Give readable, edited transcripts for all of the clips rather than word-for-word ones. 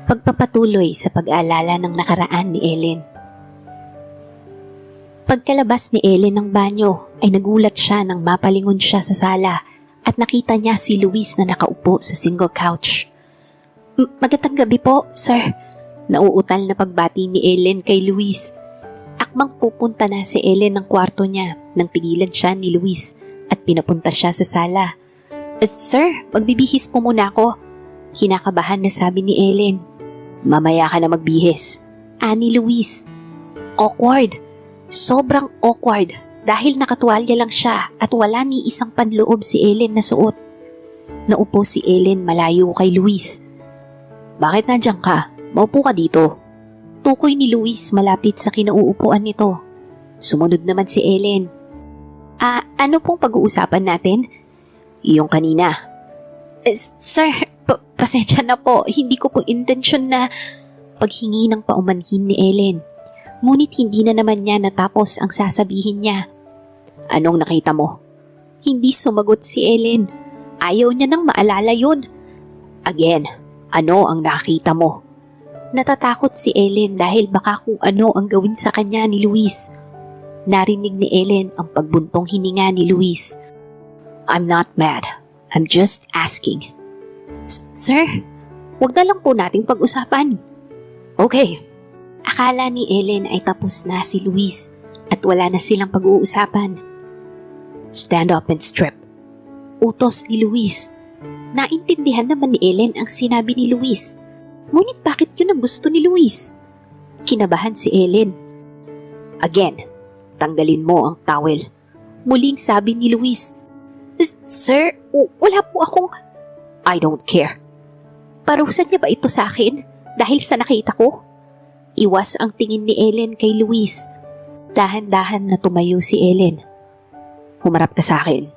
Pagpapatuloy sa pag-aalala ng nakaraan ni Ellen. Pagkalabas ni Ellen ng banyo ay nagulat siya nang mapalingon siya sa sala at nakita niya si Luis na nakaupo sa single couch. Magandang gabi po, sir. Nauutal na pagbati ni Ellen kay Luis. Akmang pupunta na si Ellen ng kwarto niya nang pigilan siya ni Luis at pinapunta siya sa sala. Sir, magbibihis po muna ako. Kinakabahan na sabi ni Ellen. Mamaya ka na magbihis. Ani Luis. Awkward. Sobrang awkward dahil nakatuwalya lang siya at wala ni isang panloob si Ellen na suot. Naupo si Ellen malayo kay Luis. Bakit nandiyan ka? Maupo ka dito. Tukoy ni Luis malapit sa kinauupuan nito. Sumunod naman si Ellen. Ano pong pag-uusapan natin? Yung kanina. Sir, pasensya na po. Hindi ko po intensyon na paghingi ng paumanhin ni Ellen. Ngunit hindi na naman niya natapos ang sasabihin niya. Anong nakita mo? Hindi sumagot si Ellen. Ayaw niya nang maalala yun. Again, ano ang nakita mo? Natatakot si Ellen dahil baka kung ano ang gawin sa kanya ni Luis. Narinig ni Ellen ang pagbuntong hininga ni Luis. I'm not mad. I'm just asking. Sir, wag na lang po nating pag-usapan. Okay. Akala ni Ellen ay tapos na si Luis at wala na silang pag-uusapan. Stand up and strip. Utos ni Luis. Naintindihan naman ni Ellen ang sinabi ni Luis. Ngunit bakit yun ang gusto ni Luis? Kinabahan si Ellen. Again, tanggalin mo ang towel. Muling sabi ni Luis. Sir, wala po akong... I don't care. Parusa niya ba ito sa akin dahil sa nakita ko? Iwas ang tingin ni Ellen kay Luis. Dahan-dahan na tumayo si Ellen. Humarap ka sa akin.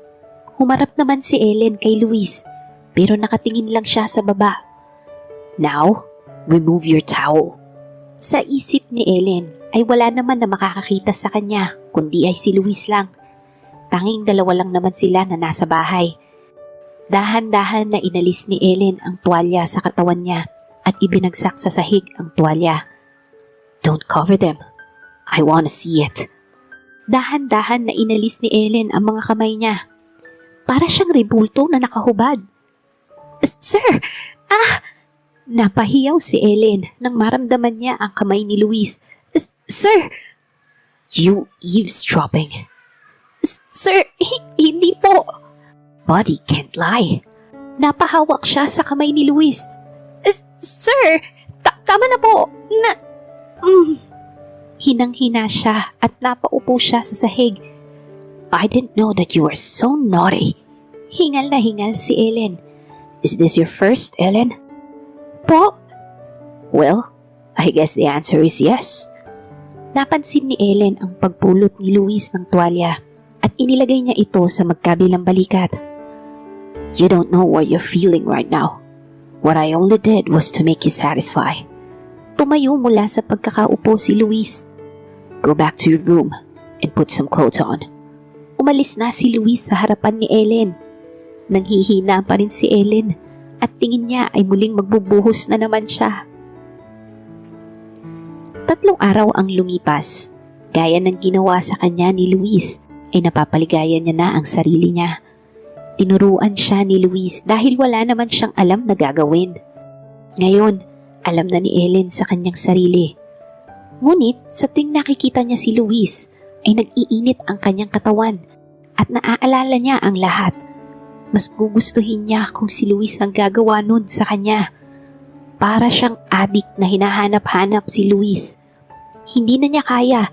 Humarap naman si Ellen kay Luis pero nakatingin lang siya sa baba. Now, remove your towel. Sa isip ni Ellen ay wala naman na makakakita sa kanya kundi ay si Luis lang. Tanging dalawa lang naman sila na nasa bahay. Dahan-dahan na inalis ni Ellen ang tuwalya sa katawan niya at ibinagsak sa sahig ang tuwalya. Don't cover them. I wanna see it. Dahan-dahan na inalis ni Ellen ang mga kamay niya. Para siyang rebulto na nakahubad. Sir! Napahiyaw si Ellen nang maramdaman niya ang kamay ni Luis. Sir! You eavesdropping. Sir, hindi po. Body can't lie. Napahawak siya sa kamay ni Luis. Sir, tama na po. Hinang-hina siya at napaupo siya sa sahig. I didn't know that you were so naughty. Hingal na hingal si Ellen. Is this your first, Ellen? Po? Well, I guess the answer is yes. Napansin ni Ellen ang pagpulot ni Luis ng tuwalya at inilagay niya ito sa magkabilang balikat. You don't know what you're feeling right now. What I only did was to make you satisfy. Tumayo mula sa pagkakaupo si Luis. Go back to your room and put some clothes on. Umalis na si Luis sa harapan ni Ellen. Nanghihina pa rin si Ellen at tingin niya ay muling magbubuhos na naman siya. 3 araw ang lumipas. Gaya ng ginawa sa kanya ni Luis ay napapaligayan niya na ang sarili niya. Tinuruan siya ni Luis dahil wala naman siyang alam na gagawin. Ngayon, alam na ni Ellen sa kanyang sarili. Ngunit sa tuwing nakikita niya si Luis ay nag-iinit ang kanyang katawan at naaalala niya ang lahat. Mas gugustuhin niya kung si Luis ang gagawa nun sa kanya. Para siyang adik na hinahanap-hanap si Luis. Hindi na niya kaya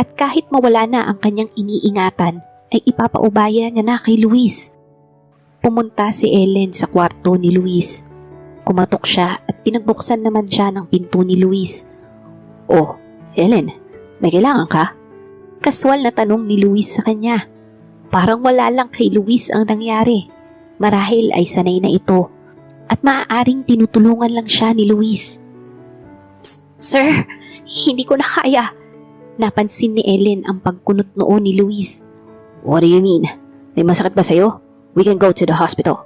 at kahit mawala na ang kanyang iniingatan ay ipapaubaya niya na kay Luis. Pumunta si Ellen sa kwarto ni Luis. Kumatok siya at pinagbuksan naman siya ng pinto ni Luis. Oh, Ellen, may kailangan ka? Kaswal na tanong ni Luis sa kanya. Parang wala lang kay Luis ang nangyari. Marahil ay sanay na ito at maaaring tinutulungan lang siya ni Luis. Sir, hindi ko na kaya. Napansin ni Ellen ang pagkunot noo ni Luis. What do you mean? May masakit ba sa'yo? We can go to the hospital.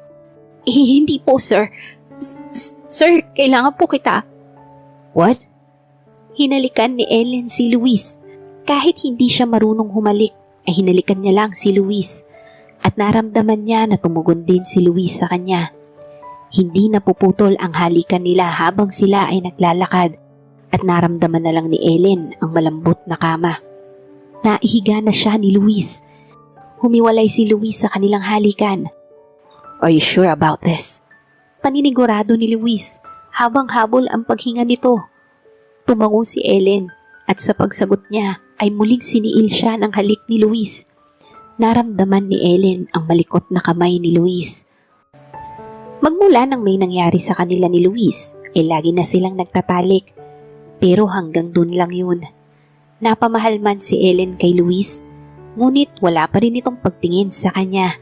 Hindi po, sir. Sir, kailangan po kita. What? Hinalikan ni Ellen si Luis. Kahit hindi siya marunong humalik, ay hinalikan niya lang si Luis. At naramdaman niya na tumugon din si Luis sa kanya. Hindi napuputol ang halikan nila habang sila ay naglalakad. At naramdaman na lang ni Ellen ang malambot na kama. Naihiga na siya ni Luis. Humiwalay si Luis sa kanilang halikan. Are you sure about this? Paninigurado ni Luis habang habol ang paghinga nito. Tumango si Ellen at sa pagsagot niya ay muling siniil siya ng halik ni Luis. Naramdaman ni Ellen ang malikot na kamay ni Luis. Magmula nang may nangyari sa kanila ni Luis, ay lagi na silang nagtatalik. Pero hanggang dun lang yun. Napamahal man si Ellen kay Luis, ngunit wala pa rin itong pagtingin sa kanya.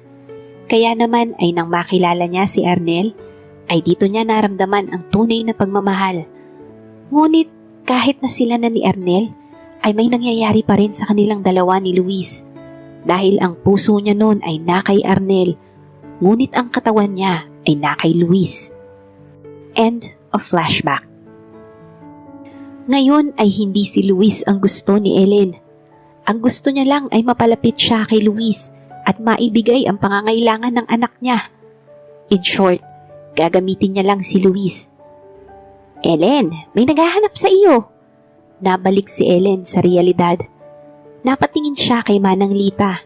Kaya naman ay nang makilala niya si Arnel, ay dito niya naramdaman ang tunay na pagmamahal. Ngunit kahit na sila na ni Arnel, ay may nangyayari pa rin sa kanilang dalawa ni Luis. Dahil ang puso niya noon ay na kay Arnel, ngunit ang katawan niya ay na kay Luis. End of flashback. Ngayon ay hindi si Luis ang gusto ni Ellen. Ang gusto niya lang ay mapalapit siya kay Luis at maibigay ang pangangailangan ng anak niya. In short, gagamitin niya lang si Luis. Ellen, may naghahanap sa iyo. Nabalik si Ellen sa realidad. Napatingin siya kay Manang Lita.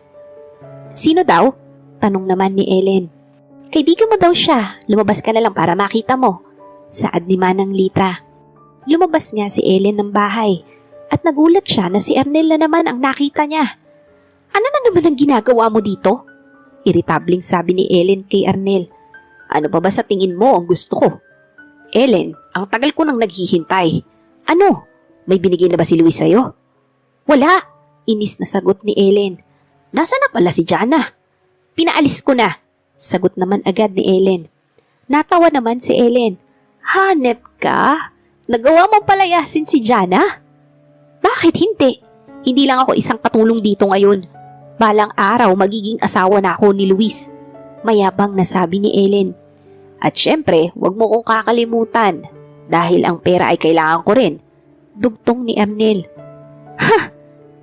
Sino daw? Tanong naman ni Ellen. Kaibigan mo daw siya, lumabas ka na lang para makita mo. Saad ni Manang Lita. Lumabas nga si Ellen ng bahay at nagulat siya na si Arnel na naman ang nakita niya. Ano na naman ang ginagawa mo dito? Iritabling sabi ni Ellen kay Arnel. Ano pa ba sa tingin mo ang gusto ko? Ellen, ang tagal ko nang naghihintay. Ano? May binigay na ba si Luis sa'yo? Wala, inis na sagot ni Ellen. Nasaan na pala si Jana? Pinaalis ko na, sagot naman agad ni Ellen. Natawa naman si Ellen. Hanep ka? Nagawa mong palayasin si Jana? Bakit hindi? Hindi lang ako isang katulong dito ngayon. Balang araw magiging asawa na ako ni Luis. Mayabang na sabi ni Ellen. At syempre, wag mo kong kakalimutan dahil ang pera ay kailangan ko rin. Dugtong ni Arnel. Ha?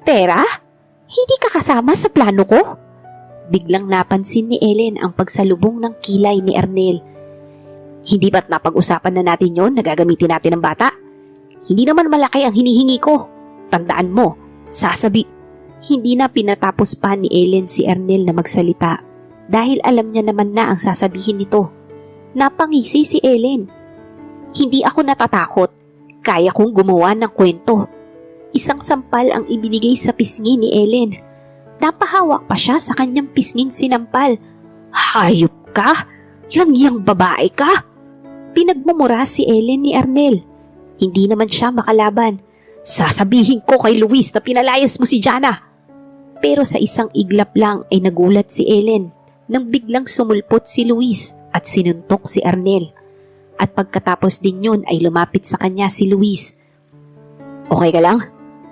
Pera? Hindi ka kasama sa plano ko? Biglang napansin ni Ellen ang pagsalubong ng kilay ni Arnel. Hindi ba't napag-usapan na natin yon na gagamitin natin ng bata? Hindi naman malaki ang hinihingi ko. Tandaan mo, sasabi. Hindi na pinatapos pa ni Ellen si Arnel na magsalita dahil alam niya naman na ang sasabihin nito. Napangisi si Ellen. Hindi ako natatakot. Kaya kong gumawa ng kwento. Isang sampal ang ibinigay sa pisngi ni Ellen. Napahawak pa siya sa kanyang pisnging sinampal. Hayop ka? Langyang babae ka? Pinagmumura si Ellen ni Arnel. Hindi naman siya makalaban. Sasabihin ko kay Luis na pinalayas mo si Jana. Pero sa isang iglap lang ay nagulat si Ellen nang biglang sumulpot si Luis at sinuntok si Arnel. At pagkatapos din yun ay lumapit sa kanya si Luis. Okay ka lang?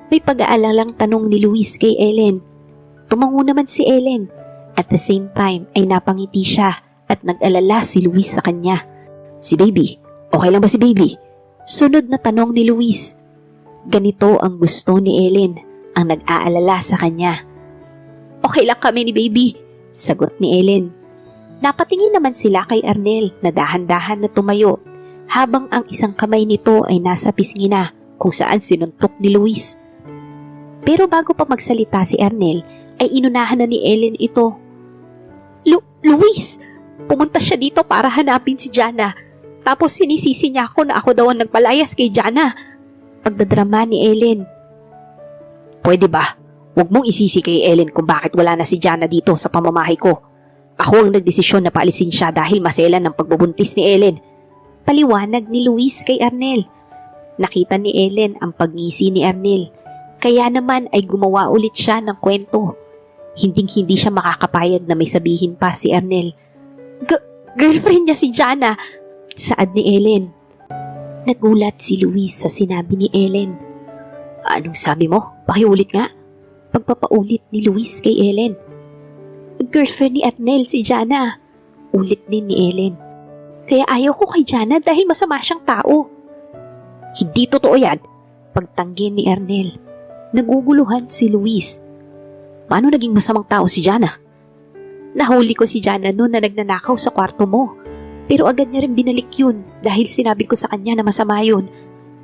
May pag-aalalang tanong ni Luis kay Ellen. Tumango naman si Ellen. At the same time ay napangiti siya at nag-alala si Luis sa kanya. Si baby, okay lang ba si baby? Sunod na tanong ni Luis. Ganito ang gusto ni Ellen, ang nag-aalala sa kanya. Okay lang kami ni baby, sagot ni Ellen. Napatingin naman sila kay Arnel na dahan-dahan na tumayo habang ang isang kamay nito ay nasa pisngi na kung saan sinuntok ni Luis. Pero bago pa magsalita si Arnel ay inunahan na ni Ellen ito. Luis, pumunta siya dito para hanapin si Jana. Tapos sinisisi niya ako na ako daw ang nagpalayas kay Jana. Pagdadrama ni Ellen. Pwede ba? Huwag mong isisi kay Ellen kung bakit wala na si Jana dito sa pamamahay ko. Ako ang nagdesisyon na paalisin siya dahil maselan ng pagbubuntis ni Ellen. Paliwanag ni Luis kay Arnel. Nakita ni Ellen ang pagngisi ni Arnel. Kaya naman ay gumawa ulit siya ng kwento. Hinding-hindi siya makakapayag na may sabihin pa si Arnel. Girlfriend niya si Jana, saad ni Ellen. Nagulat si Luis sa sinabi ni Ellen. Anong sabi mo? Pakiulit nga. Pagpapaulit ni Luis kay Ellen. Girlfriend ni Arnel si Jana, ulit din ni Ellen. Kaya ayaw ko kay Jana dahil masama siyang tao. Hindi totoo yan. Pagtanggi ni Ernel. Naguguluhan si Luis. Paano naging masamang tao si Jana? Nahuli ko si Jana noon na nagnanakaw sa kwarto mo. Pero agad niya rin binalik yun dahil sinabi ko sa kanya na masama yun.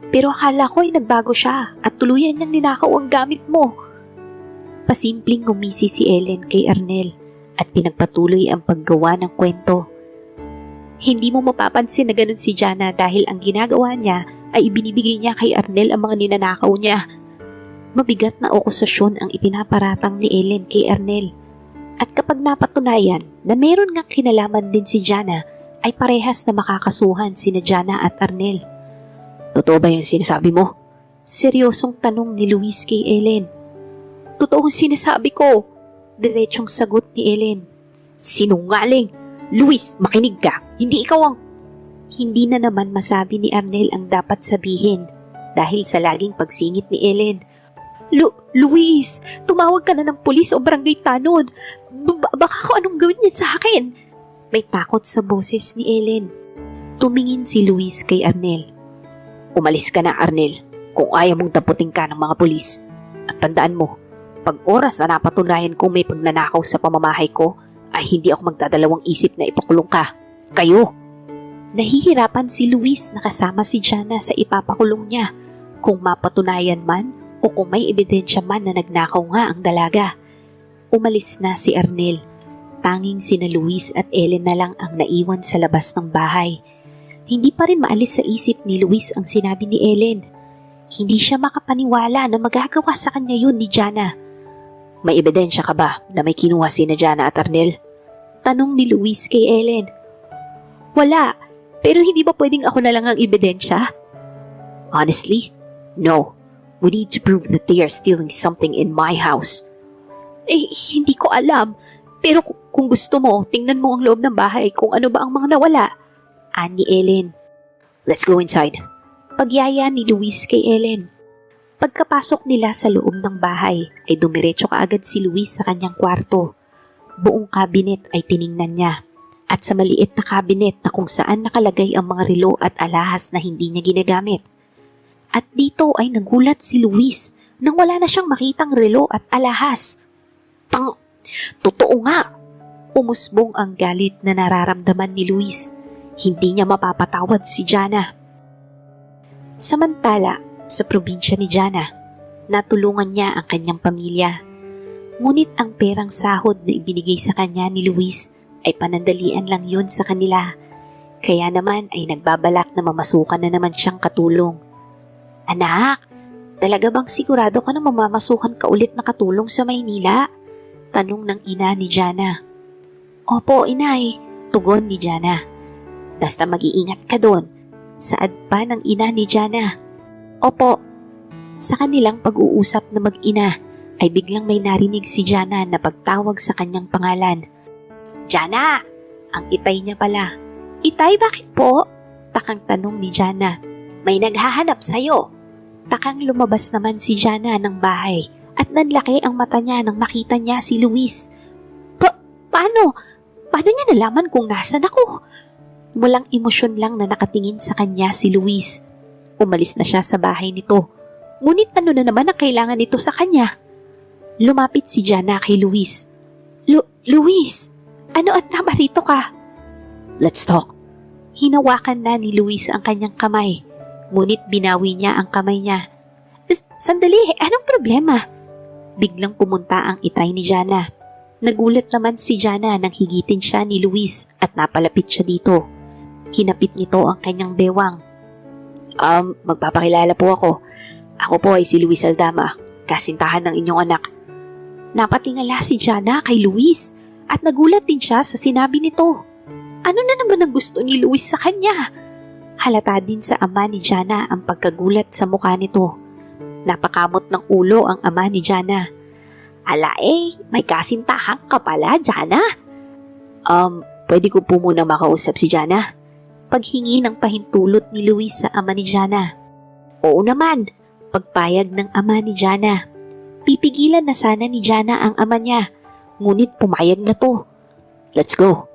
Pero akala ko ay nagbago siya at tuluyan niyang ninakaw ang gamit mo. Pasimpleng ngumisi si Ellen kay Ernel at pinagpatuloy ang paggawa ng kwento. Hindi mo mapapansin na ganun si Jana dahil ang ginagawa niya ay ibinibigay niya kay Ernel ang mga ninanakaw niya. Mabigat na akusasyon ang ipinaparatang ni Ellen kay Ernel. At kapag napatunayan na meron ngang kinalaman din si Jana, ay parehas na makakasuhan sina Jana at Ernel. Totoo ba yung sinasabi mo? Seryosong tanong ni Luis kay Ellen. Totoong sinasabi ko, diretsong sagot ni Ellen. Sinungaling! Luis, makinig ka! Hindi ikaw ang... Hindi na naman masabi ni Ernel ang dapat sabihin dahil sa laging pagsingit ni Ellen. Luis, tumawag ka na ng pulis o barangay tanod. Baka ko anong gawin niyan sa akin. May takot sa boses ni Ellen. Tumingin si Luis kay Ernel. Umalis ka na, Ernel, kung ayaw mong daputin ka ng mga pulis. At tandaan mo, pag oras na napatunayan kong may pagnanakaw sa pamamahay ko, ay hindi ako magdadalawang isip na ipakulong ka. Kayo! Nahihirapan si Luis na kasama si Jana sa ipapakulong niya kung mapatunayan man o kung may ebidensya man na nagnakaw nga ang dalaga. Umalis na si Ernel. Tanging sina Luis at Ellen na lang ang naiwan sa labas ng bahay. Hindi pa rin maalis sa isip ni Luis ang sinabi ni Ellen. Hindi siya makapaniwala na magagawa sa kanya yun ni Jana. May ebidensya ka ba na may kinuha sina Jana at Ernel? Tanong ni Luis kay Ellen. Wala, pero hindi ba pwedeng ako na lang ang ebidensya? Honestly, no. We need to prove that they are stealing something in my house. Hindi ko alam. Pero kung gusto mo, tingnan mo ang loob ng bahay kung ano ba ang mga nawala. Ani Ellen. Let's go inside. Pagyaya ni Luis kay Ellen. Pagkapasok nila sa loob ng bahay, ay dumiretso kaagad si Luis sa kanyang kwarto. Buong kabinet ay tiningnan niya. At sa maliit na kabinet na kung saan nakalagay ang mga relo at alahas na hindi niya ginagamit. At dito ay nagulat si Luis nang wala na siyang makitang relo at alahas. Totoo nga! Umusbong ang galit na nararamdaman ni Luis. Hindi niya mapapatawad si Jana. Samantala, sa probinsya ni Jana, natulungan niya ang kanyang pamilya. Ngunit ang perang sahod na ibinigay sa kanya ni Luis ay panandalian lang yun sa kanila. Kaya naman ay nagbabalak na mamasukan na naman siyang katulong. Anak, talaga bang sigurado ka na mamamasukan ka ulit na katulong sa Maynila? Tanong ng ina ni Jana. Opo, inay, tugon ni Jana. Basta mag-iingat ka doon. Saad pa ng ina ni Jana. Opo. Sa kanilang pag-uusap na mag-ina ay biglang may narinig si Jana na pagtawag sa kanyang pangalan. Jana! Ang itay niya pala. Itay, bakit po? Takang tanong ni Jana. May naghahanap sa'yo. Takang lumabas naman si Jana ng bahay at nanlaki ang mata niya nang makita niya si Luis. Paano? Paano niya nalaman kung nasan ako? Walang emosyon lang na nakatingin sa kanya si Luis. Umalis na siya sa bahay nito. Ngunit ano na naman ang kailangan nito sa kanya? Lumapit si Jana kay Luis. Luis, ano at namarito ka? Let's talk. Hinawakan na ni Luis ang kanyang kamay. Ngunit binawi niya ang kamay niya. Sandali, anong problema? Biglang pumunta ang itay ni Jana. Nagulat naman si Jana nang higitin siya ni Luis at napalapit siya dito. Hinapit nito ang kanyang bewang. Magpapakilala po ako. Ako po ay si Luis Aldama, kasintahan ng inyong anak. Napatingala si Jana kay Luis at nagulat din siya sa sinabi nito. Ano na naman ang gusto ni Luis sa kanya? Halata din sa ama ni Jana ang pagkagulat sa mukha nito. Napakamot ng ulo ang ama ni Jana. May kasintahan ka pala, Jana? Pwede ko po muna makausap si Jana? Paghingi ng pahintulot ni Luis sa ama ni Jana. Oo naman, pagpayag ng ama ni Jana. Pipigilan na sana ni Jana ang ama niya, ngunit pumayag na to. Let's go.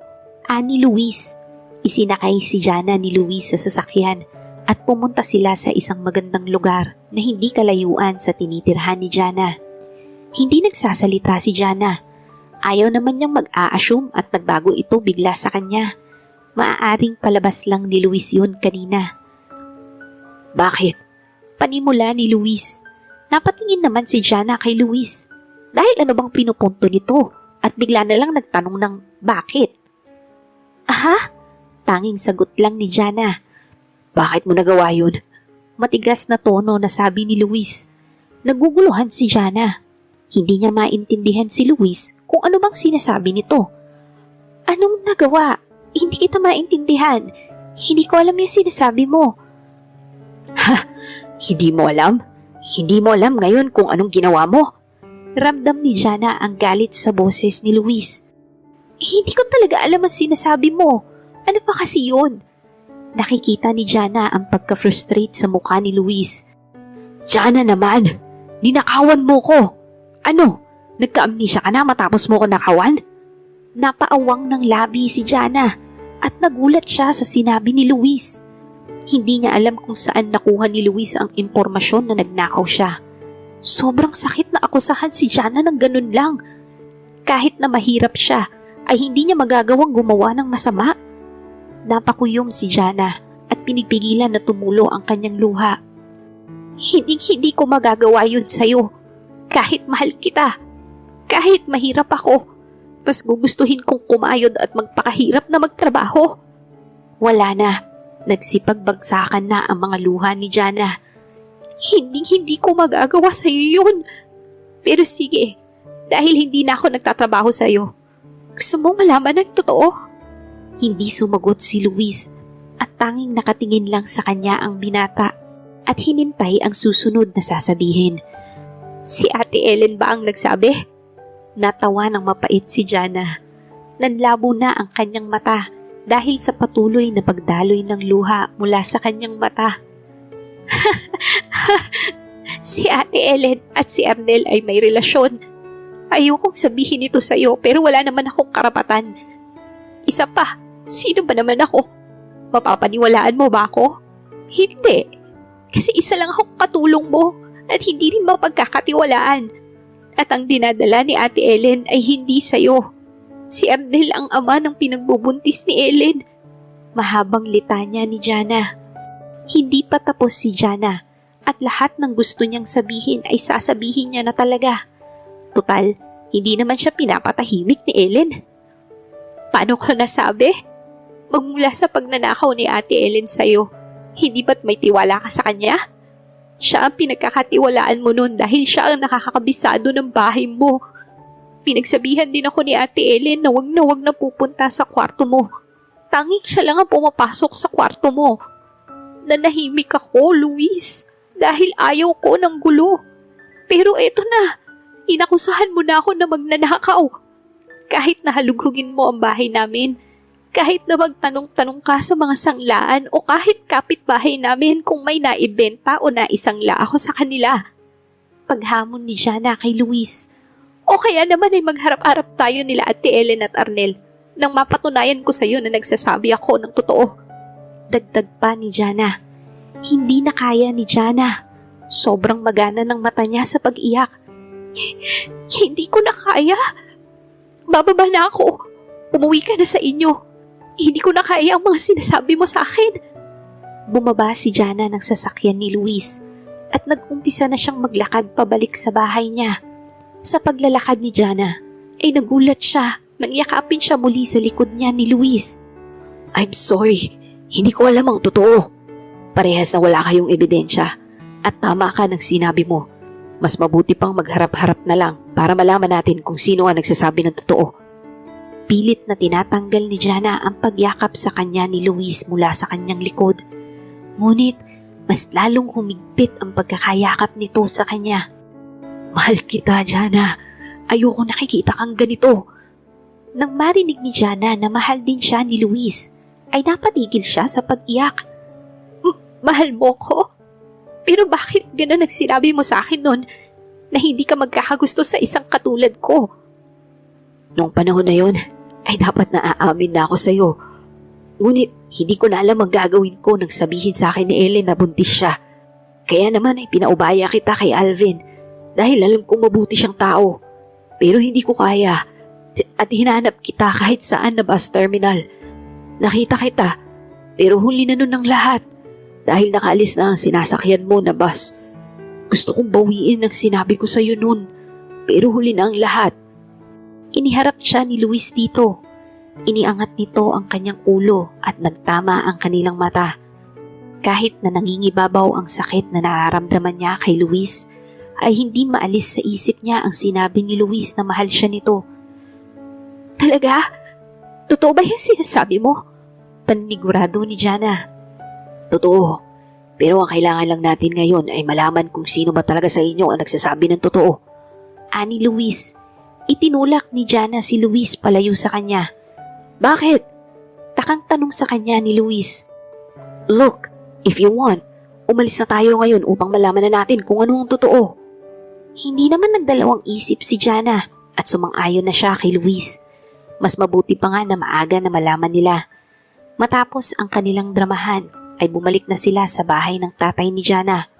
Ani Luis. Isinakay si Jana ni Luis sa sasakyan at pumunta sila sa isang magandang lugar na hindi kalayuan sa tinitirhan ni Jana. Hindi nagsasalita si Jana. Ayaw naman niyang mag-a-assume at nagbago ito bigla sa kanya. Maaaring palabas lang ni Luis yun kanina. Bakit? Panimula ni Luis. Napatingin naman si Jana kay Luis. Dahil ano bang pinupunto nito? At bigla na lang nagtanong ng bakit? Aha? Tanging sagot lang ni Jana. Bakit mo nagawa yun? Matigas na tono na sabi ni Luis. Naguguluhan si Jana. Hindi niya maintindihan si Luis kung ano bang sinasabi nito. Anong nagawa? Hindi kita maintindihan. Hindi ko alam yung sinasabi mo. Hindi mo alam? Hindi mo alam ngayon kung anong ginawa mo? Ramdam ni Jana ang galit sa boses ni Luis. Hindi ko talaga alam ang sinasabi mo. Ano pa kasi yun? Nakikita ni Jana ang pagka-frustrate sa mukha ni Luis. Jana naman, ninakawan mo ko. Ano? Nagka-amnesia ka na matapos mo ko nakawan? Napaawang ng labi si Jana at nagulat siya sa sinabi ni Luis. Hindi niya alam kung saan nakuha ni Luis ang impormasyon na nagnakaw siya. Sobrang sakit na akusahan si Jana ng ganun lang. Kahit na mahirap siya, ay hindi niya magagawang gumawa ng masama. Napakuyom si Jana at pinigpigilan na tumulo ang kanyang luha. Hindi ko magagawa yun sa'yo. Kahit mahal kita, kahit mahirap ako, mas gugustuhin kong kumayod at magpakahirap na magtrabaho. Wala na. Nagsipagbagsakan na ang mga luha ni Jana. Hindi ko magagawa sa'yo yun. Pero sige, dahil hindi na ako nagtatrabaho sa'yo, gusto mo malaman ang totoo? Hindi sumagot si Luis at tanging nakatingin lang sa kanya ang binata at hinintay ang susunod na sasabihin. Si Ate Ellen ba ang nagsabi? Natawa ng mapait si Jana. Nanlabo na ang kanyang mata dahil sa patuloy na pagdaloy ng luha mula sa kanyang mata. Si Ate Ellen at si Arnel ay may relasyon. Ayokong sabihin ito sa'yo pero wala naman akong karapatan. Isa pa, sino ba naman ako? Mapapaniwalaan mo ba ako? Hindi. Kasi isa lang akong katulong mo at hindi rin mapagkakatiwalaan. At ang dinadala ni Ate Ellen ay hindi sa'yo. Si Arnel ang ama ng pinagbubuntis ni Ellen. Mahabang litanya ni Jana. Hindi pa tapos si Jana at lahat ng gusto niyang sabihin ay sasabihin niya na talaga. Tutal, hindi naman siya pinapatahimik ni Ellen. Paano ko nasabi? Magmula sa pagnanakaw ni Ate Ellen sa'yo, hindi ba't may tiwala ka sa kanya? Siya ang pinagkakatiwalaan mo nun dahil siya ang nakakakabisado ng bahay mo. Pinagsabihan din ako ni Ate Ellen na wag na pupunta sa kwarto mo. Tanging siya lang ang pumapasok sa kwarto mo. Nanahimik ako, Luis, dahil ayaw ko ng gulo. Pero eto na, inakusahan mo na ako na magnanakaw. Kahit nahalugugin mo ang bahay namin, kahit na magtanong-tanong ka sa mga sanglaan o kahit kapitbahay namin kung may naibenta o naisangla ako sa kanila. Paghamon ni Jana kay Luis. O kaya naman ay magharap-harap tayo nila Ate Ellen at Arnel nang mapatunayan ko sa iyo na nagsasabi ako ng totoo. Dagdag pa ni Jana. Hindi na kaya ni Jana. Sobrang magana ng mata niya sa pag-iyak. Hindi ko na kaya. Bababa na ako. Umuwi ka na sa inyo. Hindi ko na kaya ang mga sinasabi mo sa akin. Bumaba si Jana ng sasakyan ni Luis at nag-umpisa na siyang maglakad pabalik sa bahay niya. Sa paglalakad ni Jana ay nagulat siya nang yakapin siya muli sa likod niya ni Luis. I'm sorry. Hindi ko alam ang totoo. Parehas na wala kayong ebidensya at tama ka ng sinabi mo. Mas mabuti pang magharap-harap na lang para malaman natin kung sino ang nagsasabi ng totoo. Pilit na tinatanggal ni Jana ang pagyakap sa kanya ni Luis mula sa kanyang likod. Ngunit mas lalong humigpit ang pagkakayakap nito sa kanya. Mahal kita, Jana. Ayoko nakikita kang ganito. Nang marinig ni Jana na mahal din siya ni Luis, ay napatigil siya sa pag-iyak. Mahal mo ko? Pero bakit gano'n nagsinabi mo sa akin noon na hindi ka magkakagusto sa isang katulad ko? Noong panahon na yon, ay dapat na aamin na ako sa'yo. Ngunit hindi ko na alam ang gagawin ko nang sabihin sa akin ni Ellen na buntis siya. Kaya naman ay pinaubaya kita kay Alvin dahil alam kong mabuti siyang tao. Pero hindi ko kaya at hinanap kita kahit saan na bus terminal. Nakita kita pero huli na nun ng lahat dahil nakaalis na ang sinasakyan mo na bus. Gusto kong bawiin ang sinabi ko sa'yo nun pero huli na ang lahat. Iniharap siya ni Luis dito. Iniangat nito ang kanyang ulo at nagtama ang kanilang mata. Kahit na nangingibabaw ang sakit na nararamdaman niya kay Luis, ay hindi maalis sa isip niya ang sinabi ni Luis na mahal siya nito. Talaga? Totoo ba yung sinasabi mo? Panigurado ni Jana. Totoo. Pero ang kailangan lang natin ngayon ay malaman kung sino ba talaga sa inyo ang nagsasabi ng totoo. Ani Luis. Itinulak ni Jana si Luis palayo sa kanya. Bakit? Takang tanong sa kanya ni Luis. Look, if you want, umalis na tayo ngayon upang malaman na natin kung ano ang totoo. Hindi naman nagdalawang isip si Jana at sumang-ayon na siya kay Luis. Mas mabuti pa nga na maaga na malaman nila. Matapos ang kanilang dramahan ay bumalik na sila sa bahay ng tatay ni Jana.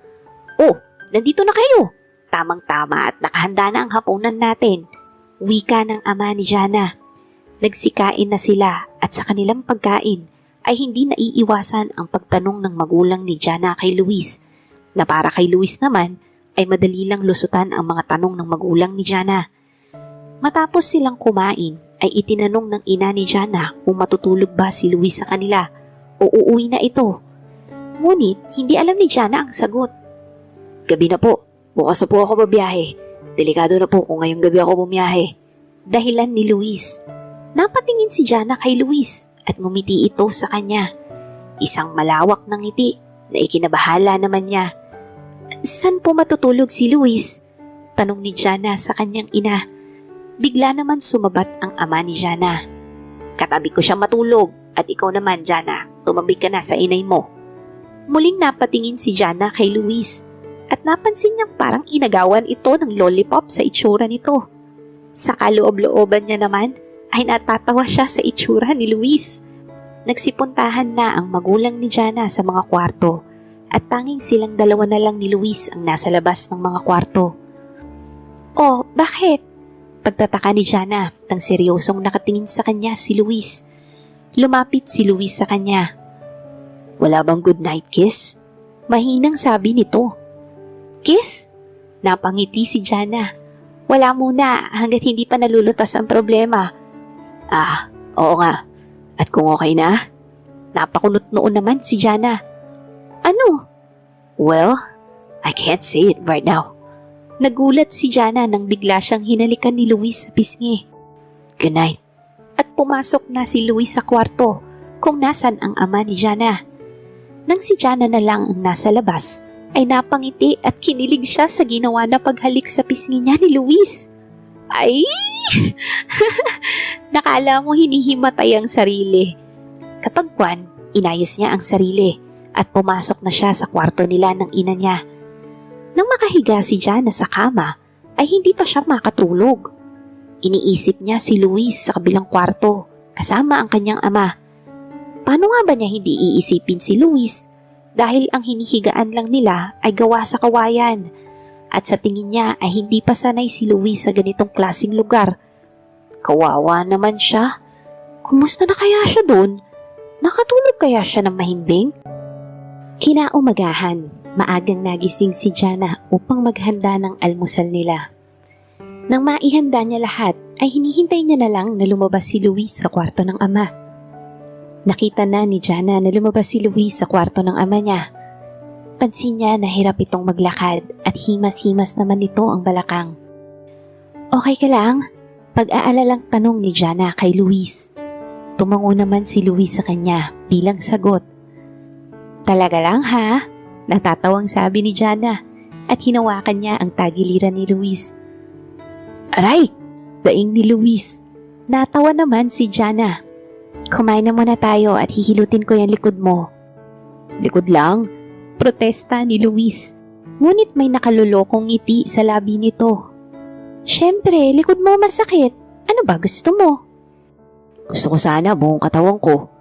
Oh, nandito na kayo! Tamang-tama at nakahanda na ang hapunan natin. Wika ng ama ni Jana. Nagsikain na sila at sa kanilang pagkain ay hindi naiiwasan ang pagtanong ng magulang ni Jana kay Luis na para kay Luis naman ay madali lang lusutan ang mga tanong ng magulang ni Jana. Matapos silang kumain ay itinanong ng ina ni Jana kung matutulog ba si Luis sa kanila o uuwi na ito. Ngunit hindi alam ni Jana ang sagot. Gabi na po, bukas na po ako babiyahe. Delikado na po kung ngayong gabi ako bumiyahe. Dahilan ni Luis. Napatingin si Jana kay Luis at ngumiti ito sa kanya. Isang malawak na ngiti na ikinabahala naman niya. Saan po matutulog si Luis? Tanong ni Jana sa kanyang ina. Bigla naman sumabat ang ama ni Jana. Katabi ko siya matulog at ikaw naman Jana, tumabi ka na sa inay mo. Muling napatingin si Jana kay Luis at napansin niyang parang inagawan ito ng lollipop sa itsura nito. Sa kaloob-looban niya naman ay natatawa siya sa itsura ni Luis. Nagsipuntahan na ang magulang ni Jana sa mga kwarto at tanging silang dalawa na lang ni Luis ang nasa labas ng mga kwarto. Oh, bakit? Pagtataka ni Jana nang seryosong nakatingin sa kanya si Luis. Lumapit si Luis sa kanya. Wala bang good night kiss? Mahinang sabi nito. Kiss? Napangiti si Jana. Wala muna hanggat hindi pa nalulutas ang problema. Ah, oo nga. At kung okay na? Napakunot noon naman si Jana. Ano? Well, I can't say it right now. Nagulat si Jana nang bigla siyang hinalikan ni Luis sa pisngi. Good night. At pumasok na si Luis sa kwarto kung nasan ang ama ni Jana. Nang si Jana na lang ang nasa labas, ay napangiti at kinilig siya sa ginawa na paghalik sa pisngi niya ni Luis. Ay! Nakala mo hinihimatay ang sarili. Kapag kwan, inayos niya ang sarili at pumasok na siya sa kwarto nila ng ina niya. Nang makahiga si Jana sa kama, ay hindi pa siya makatulog. Iniisip niya si Luis sa kabilang kwarto kasama ang kanyang ama. Paano nga ba niya hindi iisipin si Luis dahil ang hinihigaan lang nila ay gawa sa kawayan at sa tingin niya ay hindi pa sanay si Luis sa ganitong klaseng lugar. Kawawa naman siya. Kumusta na kaya siya doon? Nakatulog kaya siya ng mahimbing? Kinaumagahan, maagang nagising si Jana upang maghanda ng almusal nila. Nang maihanda niya lahat, ay hinihintay niya na lang na lumabas si Luis sa kwarto ng ama. Nakita na ni Jana na lumabas si Luis sa kwarto ng ama niya. Pansin niya na hirap itong maglakad at himas-himas naman nito ang balakang. Okay ka lang? Pag-aalalang tanong ni Jana kay Luis. Tumango naman si Luis sa kanya bilang sagot. Talaga lang ha? Natatawang sabi ni Jana at hinawakan niya ang tagiliran ni Luis. Aray! Daing ni Luis. Natawa naman si Jana. Kumain na muna tayo at hihilutin ko yung likod mo. Likod lang? Protesta ni Luis. Ngunit may nakalulokong ngiti sa labi nito. Siyempre, likod mo masakit. Ano ba gusto mo? Gusto ko sana buong katawan ko.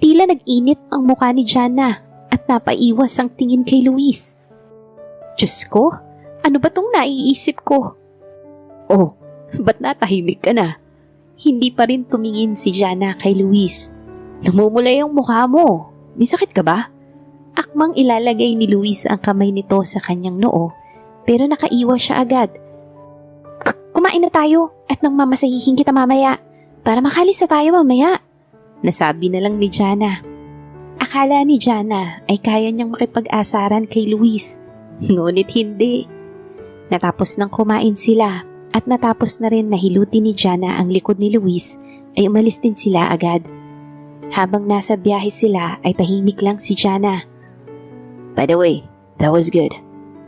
Tila nag-init ang mukha ni Jana at napaiwas ang tingin kay Luis. Diyos ko, ano ba tong naiisip ko? Oh, ba't natahimik ka na? Hindi pa rin tumingin si Jana kay Luis. Namumula yung mukha mo. May sakit ka ba? Akmang ilalagay ni Luis ang kamay nito sa kanyang noo, pero nakaiwas siya agad. Kumain na tayo at nang mamasahihin kita mamaya para makalis na tayo mamaya, nasabi na lang ni Jana. Akala ni Jana ay kaya niyang makipag-asaran kay Luis, ngunit hindi. Natapos nang kumain sila at natapos na rin nahiluti ni Jana ang likod ni Luis, ay umalis din sila agad. Habang nasa biyahe sila ay tahimik lang si Jana. By the way, that was good.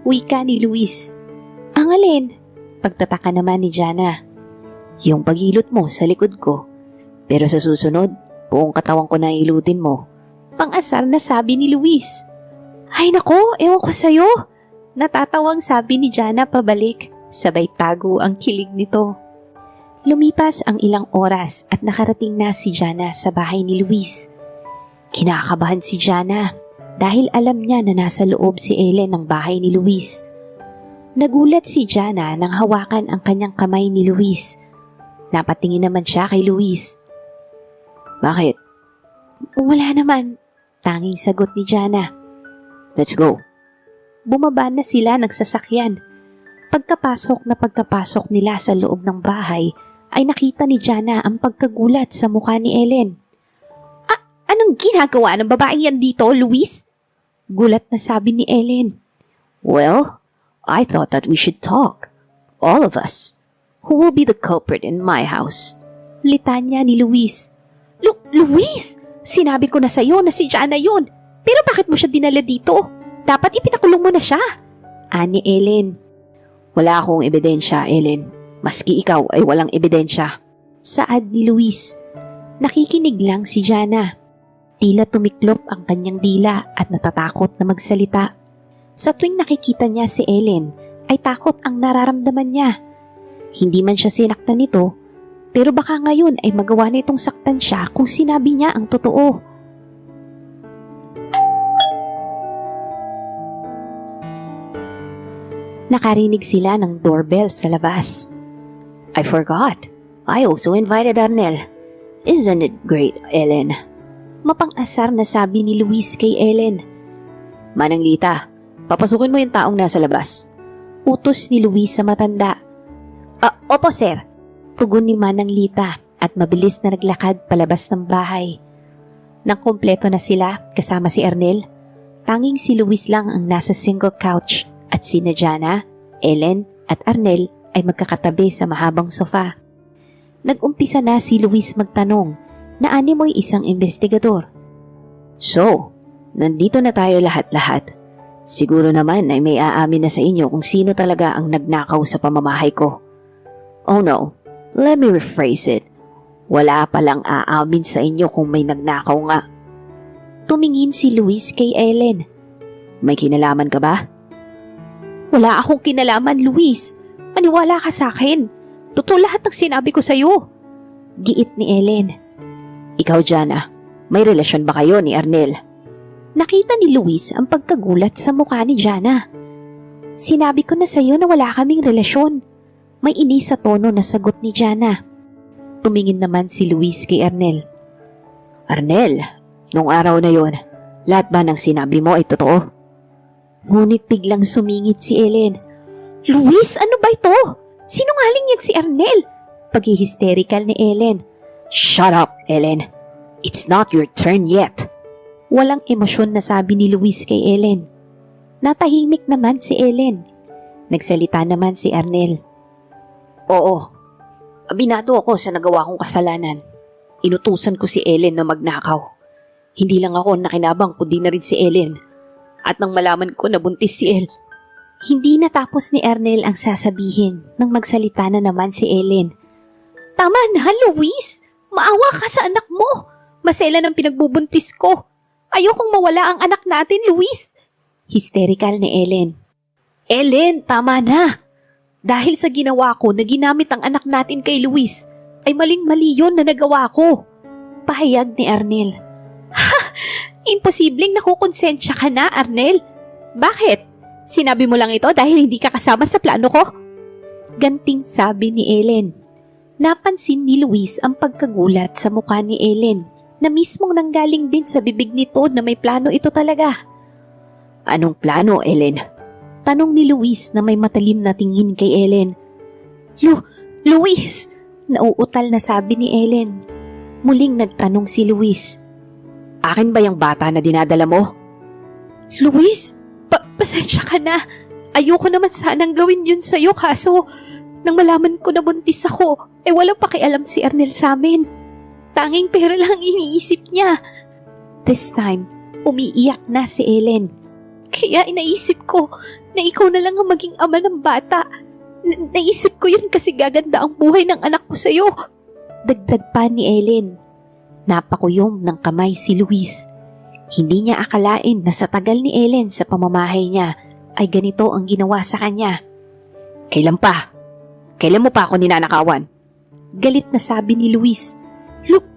Wika ni Luis. Ang alin? Pagtataka naman ni Jana. Yung paghilot mo sa likod ko. Pero sa susunod, buong katawan ko na hilutin mo. Pang-asar na sabi ni Luis. Ay nako, ewan ko sa'yo. Natatawang sabi ni Jana pabalik. Sabay tago ang kilig nito. Lumipas ang ilang oras at nakarating na si Jana sa bahay ni Luis. Kinakabahan si Jana dahil alam niya na nasa loob si Ellen ng bahay ni Luis. Nagulat si Jana nang hawakan ang kanyang kamay ni Luis. Napatingin naman siya kay Luis. Bakit? Wala naman, tanging sagot ni Jana. Let's go. Bumaba na sila ng sasakyan. Pagkapasok nila sa loob ng bahay, ay nakita ni Jana ang pagkagulat sa mukha ni Ellen. Anong ginagawa ng babaeng yan dito, Luis? Gulat na sabi ni Ellen. Well, I thought that we should talk. All of us. Who will be the culprit in my house? Litanya ni Luis. Luis! Sinabi ko na sa'yo na si Jana yun. Pero bakit mo siya dinala dito? Dapat ipinakulong mo na siya. Ani Ellen. Wala akong ebidensya, Ellen. Maski ikaw ay walang ebidensya. Saad ni Luis. Nakikinig lang si Jana. Tila tumiklop ang kanyang dila at natatakot na magsalita. Sa tuwing nakikita niya si Ellen, ay takot ang nararamdaman niya. Hindi man siya sinaktan nito, pero baka ngayon ay magawa na itong saktan siya kung sinabi niya ang totoo. Nakarinig sila ng doorbell sa labas. I forgot. I also invited Arnel. Isn't it great, Ellen? Mapang-asar na sabi ni Luis kay Ellen. Manang Lita, papasukin mo yung taong nasa labas. Utos ni Luis sa matanda. Opo sir. Tugon ni Manang Lita at mabilis na naglakad palabas ng bahay. Nang kumpleto na sila kasama si Arnel, tanging si Luis lang ang nasa single couch at sina Jana, Ellen at Arnel ay magkakatabi sa mahabang sofa. Nag-umpisa na si Luis magtanong na animoy isang investigador. So, nandito na tayo lahat-lahat. Siguro naman ay may aamin na sa inyo kung sino talaga ang nagnakaw sa pamamahay ko. Oh no, let me rephrase it. Wala palang aamin sa inyo kung may nagnakaw nga. Tumingin si Luis kay Ellen. May kinalaman ka ba? Wala akong kinalaman, Luis. Maniwala ka sa akin. Totoo lahat ng sinabi ko sa'yo. Giit ni Ellen. Ikaw, Jana, may relasyon ba kayo ni Arnel? Nakita ni Luis ang pagkagulat sa mukha ni Jana. Sinabi ko na sa'yo na wala kaming relasyon. May inis sa tono na sagot ni Jana. Tumingin naman si Luis kay Arnel. Arnel, nung araw na yon, lahat ba ng sinabi mo ay totoo? Ngunit biglang sumingit si Ellen. Luis, ano ba ito? Sinungaling yan si Arnel. Pag-hysterical ni Ellen. Shut up, Ellen. It's not your turn yet. Walang emosyon na sabi ni Luis kay Ellen. Natahimik naman si Ellen. Nagsalita naman si Arnel. Oo, abinado ako sa nagawa kong kasalanan. Inutusan ko si Ellen na magnakaw. Hindi lang ako nakinabang kundi na rin si Ellen. At nang malaman ko na buntis si Elle. Hindi natapos ni Arnel ang sasabihin nang magsalita na naman si Ellen. Tama na, Luis! Maawa ka sa anak mo! Masela ng pinagbubuntis ko! Ayokong mawala ang anak natin, Luis! Hysterical ni Ellen. Ellen, tama na! Dahil sa ginawa ko na ginamit ang anak natin kay Luis, ay maling-mali yun na nagawa ko. Pahayag ni Arnel. Imposibleng nakukonsensya ka na, Arnel. Bakit? Sinabi mo lang ito dahil hindi ka kasama sa plano ko? Ganting sabi ni Ellen. Napansin ni Luis ang pagkagulat sa mukha ni Ellen na mismong nanggaling din sa bibig nito na may plano ito talaga. Anong plano, Ellen? Tanong ni Luis na may matalim na tingin kay Ellen. Luis! Nauutal na sabi ni Ellen. Muling nagtanong si Luis. Akin ba yung bata na dinadala mo? Luis, pasensya ka na. Ayoko naman sanang gawin yun sa'yo kaso nang malaman ko na buntis ako, walang pakialam si Arnel sa amin. Tanging pera lang iniisip niya. This time, umiiyak na si Ellen. Kaya inaisip ko na ikaw na lang ang maging ama ng bata. Naisip ko yun kasi gaganda ang buhay ng anak ko sa'yo. Dagdag pa ni Ellen. Napakuyom ng kamay si Luis. Hindi niya akalain na sa tagal ni Ellen sa pamamahay niya ay ganito ang ginawa sa kanya. Kailan pa? Kailan mo pa ako ninanakawan? Galit na sabi ni Luis.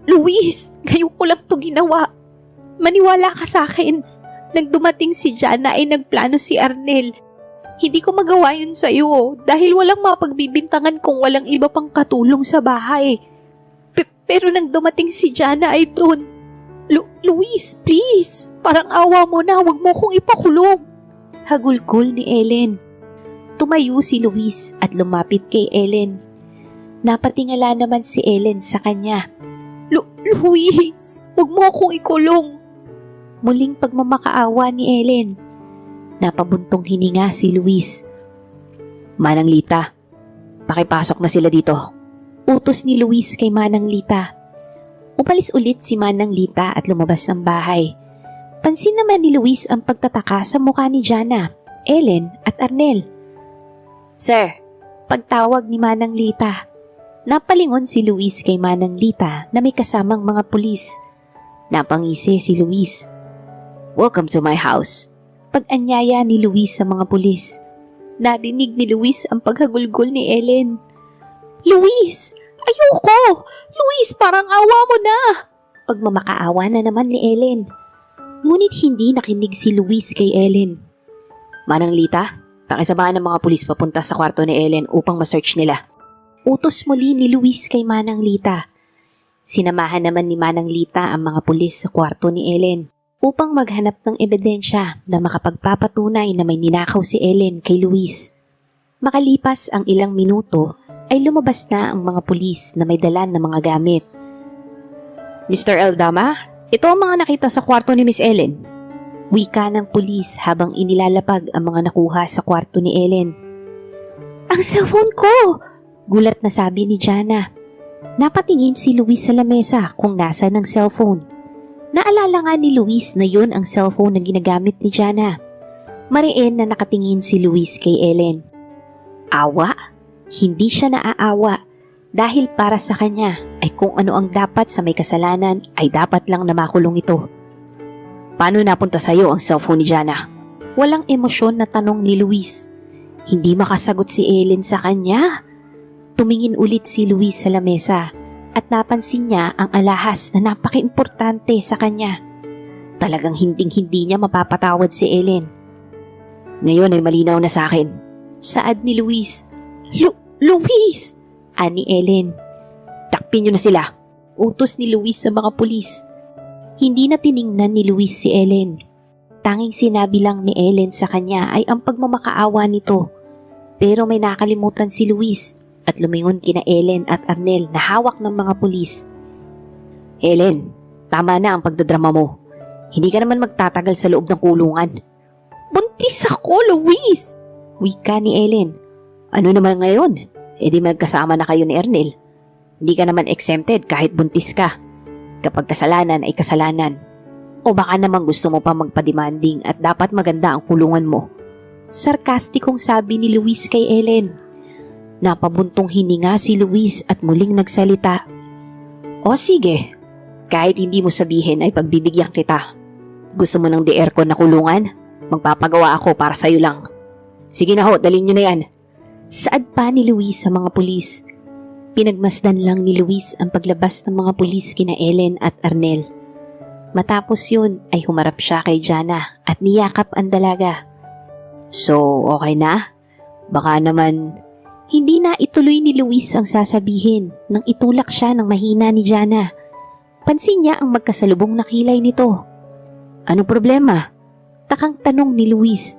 Luis, ngayon ko lang to ginawa. Maniwala ka sa akin. Nang dumating si Jana ay nagplano si Arnel. Hindi ko magawa yun sa'yo dahil walang mapagbibintangan kung walang iba pang katulong sa bahay. Pero nang dumating si Jana ay doon. Luis, please. Parang awa mo na, wag mo kong ipakulong. Hagulgol ni Ellen. Tumayo si Luis at lumapit kay Ellen. Napatingala naman si Ellen sa kanya. Luis, wag mo akong ikulong. Muling pagmamakaawa ni Ellen. Napabuntong hininga si Luis. Manang Lita, pakipasok na sila dito. Utos ni Luis kay Manang Lita. Umalis ulit si Manang Lita at lumabas ng bahay. Pansin naman ni Luis ang pagtataka sa mukha ni Jana, Ellen at Arnel. Sir, pagtawag ni Manang Lita. Napalingon si Luis kay Manang Lita na may kasamang mga pulis. Napangisi si Luis. Welcome to my house. Pag-anyaya ni Luis sa mga pulis. Narinig ni Luis ang paghagulgol ni Ellen. Luis! Ayoko! Luis, parang awa mo na! Pagmamakaawa na naman ni Ellen. Ngunit hindi nakinig si Luis kay Ellen. Manang Lita, pakisamahan ng mga pulis papunta sa kwarto ni Ellen upang ma-search nila. Utos muli ni Luis kay Manang Lita. Sinamahan naman ni Manang Lita ang mga pulis sa kwarto ni Ellen upang maghanap ng ebidensya na makapagpapatunay na may ninakaw si Ellen kay Luis. Makalipas ang ilang minuto, ay lumabas na ang mga pulis na may dala ng mga gamit. Mr. Eldama, ito ang mga nakita sa kwarto ni Miss Ellen. Wika ng pulis habang inilalapag ang mga nakuha sa kwarto ni Ellen. Ang cellphone ko! Gulat na sabi ni Jana. Napatingin si Luis sa lamesa kung nasa ng cellphone. Naalala nga ni Luis na yun ang cellphone na ginagamit ni Jana. Mariin na nakatingin si Luis kay Ellen. Awa? Hindi siya naaawa dahil para sa kanya ay kung ano ang dapat sa may kasalanan ay dapat lang na makulong ito. Paano napunta sa iyo ang cellphone ni Jana? Walang emosyon na tanong ni Luis. Hindi makasagot si Ellen sa kanya. Tumingin ulit si Luis sa lamesa at napansin niya ang alahas na napaka-importante sa kanya. Talagang hinding-hindi niya mapapatawad si Ellen. Ngayon ay malinaw na sa akin. Saad ni Luis. Luis! Ani Ellen. Takpin niyo na sila. Utos ni Luis sa mga pulis. Hindi na tiningnan ni Luis si Ellen. Tanging sinabi lang ni Ellen sa kanya ay ang pagmamakaawa nito. Pero may nakalimutan si Luis at lumingon kina Ellen at Arnel na hawak ng mga pulis. Ellen, tama na ang pagdadrama mo. Hindi ka naman magtatagal sa loob ng kulungan. Buntis ako, Luis! Wika ni Ellen. Ano naman ngayon? E di magkasama na kayo ni Arnel. Hindi ka naman exempted kahit buntis ka. Kapag kasalanan ay kasalanan. O baka naman gusto mo pa magpa-demanding at dapat maganda ang kulungan mo. Sarkastikong sabi ni Luis kay Ellen. Napabuntong hininga si Luis at muling nagsalita. O sige, kahit hindi mo sabihin ay pagbibigyan kita. Gusto mo ng de-aircon na kulungan? Magpapagawa ako para sa'yo lang. Sige na ho, dalhin nyo na yan. Saad pa ni Luis sa mga pulis. Pinagmasdan lang ni Luis ang paglabas ng mga pulis kina Ellen at Arnel. Matapos yun ay humarap siya kay Jana at niyakap ang dalaga. So, okay na? Baka naman... Hindi na ituloy ni Luis ang sasabihin nang itulak siya ng mahina ni Jana. Pansin niya ang magkasalubong na kilay nito. Anong problema? Takang tanong ni Luis.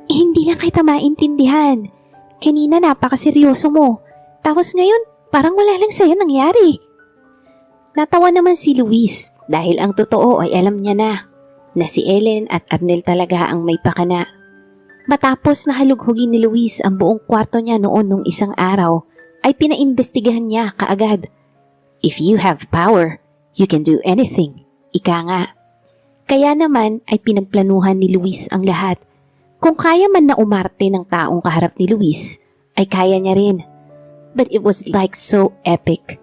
Hindi na kita maintindihan. Kanina napakaseryoso mo. Tapos ngayon, parang wala lang sa'yo nangyari. Natawa naman si Luis dahil ang totoo ay alam niya na si Ellen at Arnel talaga ang may pakana. Matapos na halughugin ni Luis ang buong kwarto niya noon nung isang araw, ay pinaimbestigahan niya kaagad. If you have power, you can do anything. Ika nga. Kaya naman ay pinagplanuhan ni Luis ang lahat. Kung kaya man na umarte ng taong kaharap ni Luis, ay kaya niya rin. But it was like so epic.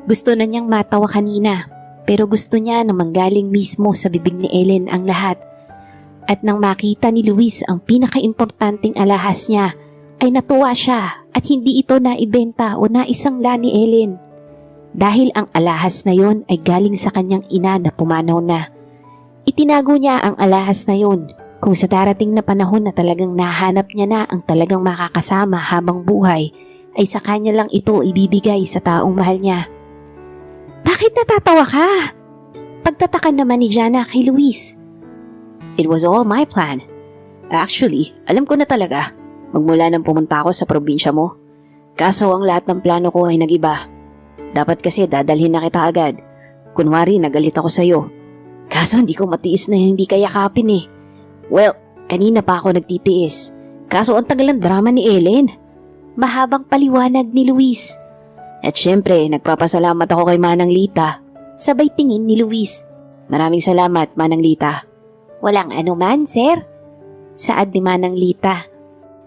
Gusto na niyang matawa kanina, pero gusto niya na manggaling mismo sa bibig ni Ellen ang lahat. At nang makita ni Luis ang pinakaimportanteng alahas niya, ay natuwa siya at hindi ito naibenta o naisangla ni Ellen. Dahil ang alahas na yon ay galing sa kanyang ina na pumanaw na. Itinago niya ang alahas na yon kung sa darating na panahon na talagang nahanap niya na ang talagang makakasama habang buhay, ay sa kanya lang ito ibibigay sa taong mahal niya. Bakit natatawa ka? Pagtataka naman ni Jana kay Luis. It was all my plan. Actually, alam ko na talaga. Magmula nang pumunta ako sa probinsya mo. Kaso ang lahat ng plano ko ay nag-iba. Dapat kasi dadalhin na kita agad. Kunwari nagalit ako sa'yo. Kaso hindi ko matiis na hindi ka yakapin eh. Well, kanina pa ako nagtitiis. Kaso ang tagal ng drama ni Ellen. Mahabang paliwanag ni Luis. At syempre, nagpapasalamat ako kay Manang Lita. Sabay tingin ni Luis. Maraming salamat, Manang Lita. Walang anuman, sir. Saad ni Manang Lita.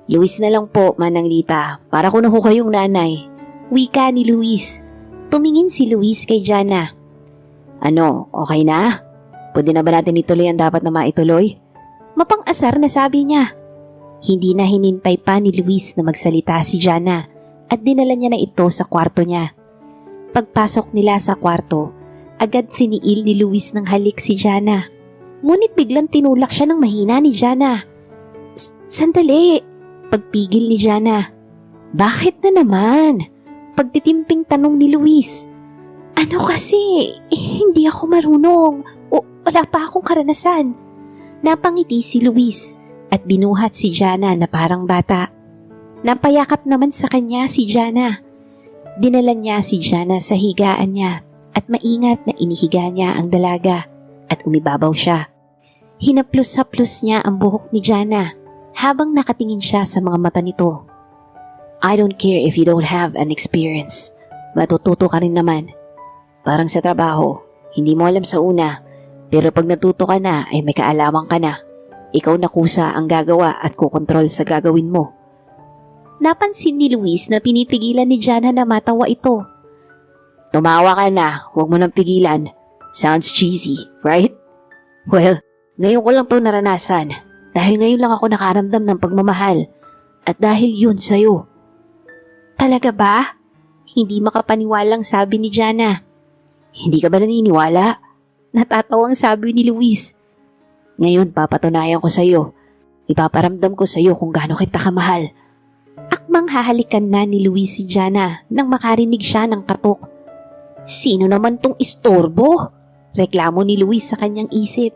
Luis na lang po, Manang Lita. Para ko na ho kayong nanay. Wika ni Luis. Tumingin si Luis kay Jana. Ano, okay na? Pwede na ba natin ituloy ang dapat na maituloy? Mapang-asar na sabi niya. Hindi na hinintay pa ni Luis na magsalita si Jana at dinala niya na ito sa kwarto niya. Pagpasok nila sa kwarto, agad siniil ni Luis ng halik si Jana. Ngunit biglang tinulak siya ng mahina ni Jana. Sandali! Pagpigil ni Jana. Bakit na naman? Pagtitimping tanong ni Luis. Ano kasi? Hindi ako marunong. O wala pa akong karanasan. Napangiti si Luis at binuhat si Jana na parang bata. Napayakap naman sa kanya si Jana. Dinala niya si Jana sa higaan niya at maingat na inihiga niya ang dalaga at umibabaw siya. Hinaplos-haplos niya ang buhok ni Jana habang nakatingin siya sa mga mata nito. I don't care if you don't have an experience. Matututo ka rin naman. Parang sa trabaho, hindi mo alam sa una, pero pag natuto ka na ay may kaalaman ka na. Ikaw na kusa ang gagawa at kukontrol sa gagawin mo. Napansin ni Luis na pinipigilan ni Jana na matawa ito. Tumawa ka na, huwag mo nang pigilan. Sounds cheesy, right? Well, ngayon ko lang to naranasan dahil ngayon lang ako nakaramdam ng pagmamahal at dahil yun sa'yo. Talaga ba? Hindi makapaniwalang sabi ni Jana. Hindi ka ba naniniwala? Natatawang sabi ni Luis. Ngayon papatunayan ko sa'yo. Ipaparamdam ko sa'yo kung gaano kita kamahal. Akmang hahalikan na ni Luis si Jana nang makarinig siya ng katok. Sino naman tong istorbo? Reklamo ni Luis sa kanyang isip.